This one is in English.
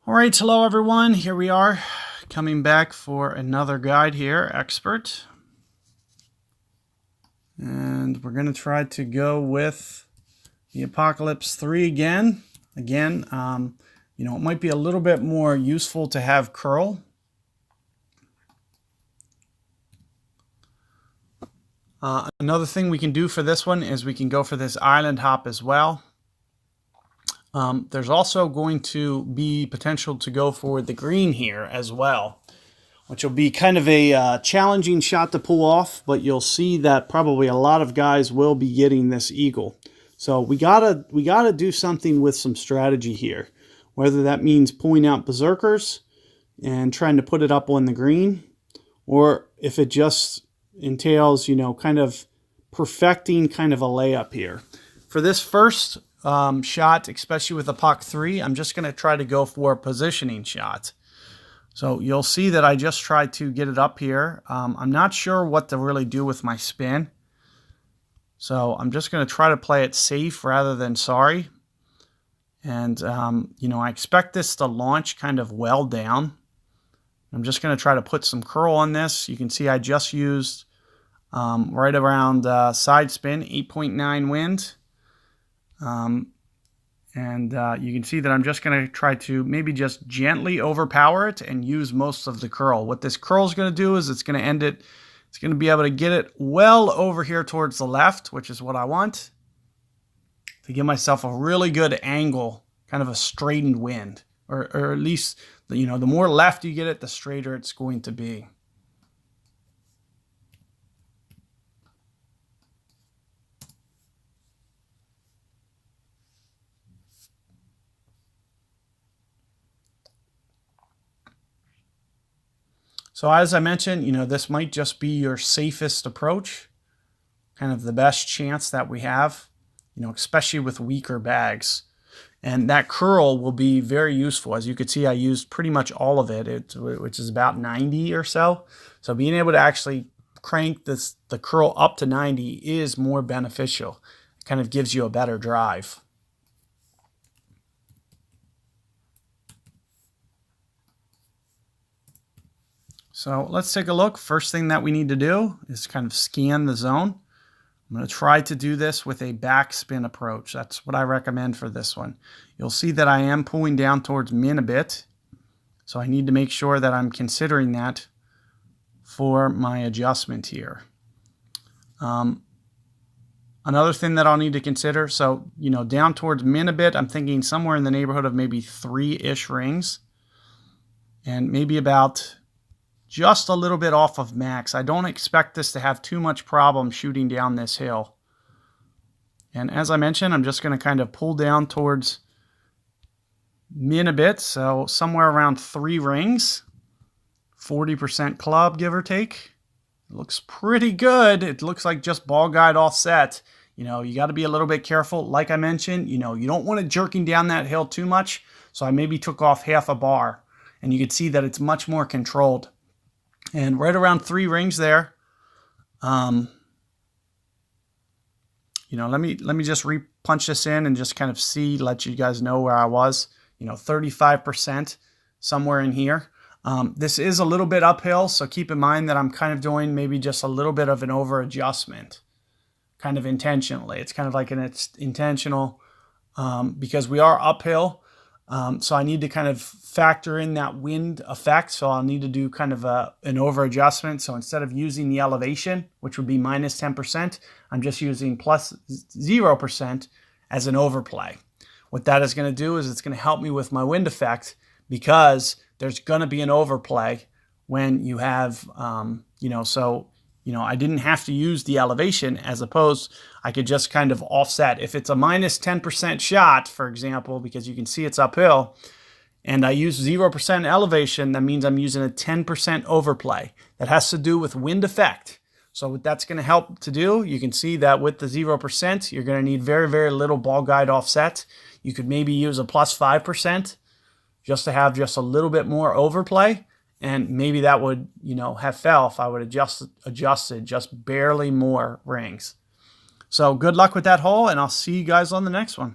All right, hello everyone. Here we are coming back for another guide here, Expert. And we're going to try to go with the Apocalypse 3 again. Again, it might be a little bit more useful to have curl. Another thing we can do for this one is we can go for this island hop as well. There's also going to be potential to go for the green here as well, which will be kind of a challenging shot to pull off, but you'll see that probably a lot of guys will be getting this eagle. So we gotta do something with some strategy here, whether that means pulling out berserkers and trying to put it up on the green, or if it just entails, kind of perfecting kind of a layup here. For this first shot, especially with the Apoc 3, I'm just going to try to go for a positioning shot. So you'll see that I just tried to get it up here. I'm not sure what to really do with my spin. So I'm just going to try to play it safe rather than sorry. And, I expect this to launch kind of well down. I'm just going to try to put some curl on this. You can see I just used right around side spin, 8.9 wind. You can see that I'm just going to try to maybe just gently overpower it and use most of the curl. What this curl is going to do is it's going to be able to get it well over here towards the left, which is what I want, to give myself a really good angle, kind of a straightened wind, or at least, the more left you get it, the straighter it's going to be. So as I mentioned, this might just be your safest approach, kind of the best chance that we have, especially with weaker bags. And that curl will be very useful. As you can see, I used pretty much all of it, which is about 90 or so. So being able to actually crank the curl up to 90 is more beneficial. It kind of gives you a better drive. So let's take a look. First thing that we need to do is kind of scan the zone. I'm going to try to do this with a backspin approach. That's what I recommend for this one. You'll see that I am pulling down towards min a bit. So I need to make sure that I'm considering that for my adjustment here. Another thing that I'll need to consider, so, down towards min a bit, I'm thinking somewhere in the neighborhood of maybe 3-ish rings. And maybe about just a little bit off of max. I don't expect this to have too much problem shooting down this hill. And as I mentioned, I'm just going to kind of pull down towards min a bit, so somewhere around 3 rings, 40% club, give or take. It looks pretty good. It looks like just ball guide offset. You got to be a little bit careful. Like I mentioned, you don't want it jerking down that hill too much, so I maybe took off half a bar, and you can see that it's much more controlled. And right around 3 rings there, let me just punch this in and just kind of let you guys know where I was. 35%, somewhere in here. This is a little bit uphill, so keep in mind that I'm kind of doing maybe just a little bit of an over adjustment, kind of intentionally. It's kind of like it's intentional because we are uphill. So I need to kind of factor in that wind effect. So I'll need to do kind of an over adjustment. So instead of using the elevation, which would be minus 10%, I'm just using plus 0% as an overplay. What that is going to do is it's going to help me with my wind effect, because there's going to be an overplay when you have, I didn't have to use the elevation, as opposed I could just kind of offset. If it's a minus 10% shot, for example, because you can see it's uphill, and I use 0% elevation, that means I'm using a 10% overplay. That has to do with wind effect. So what that's going to help to do, you can see that with the 0%, you're going to need very, very little ball guide offset. You could maybe use a plus 5% just to have just a little bit more overplay. And maybe that would, have fell if I would adjusted just barely more rings. So good luck with that hole, and I'll see you guys on the next one.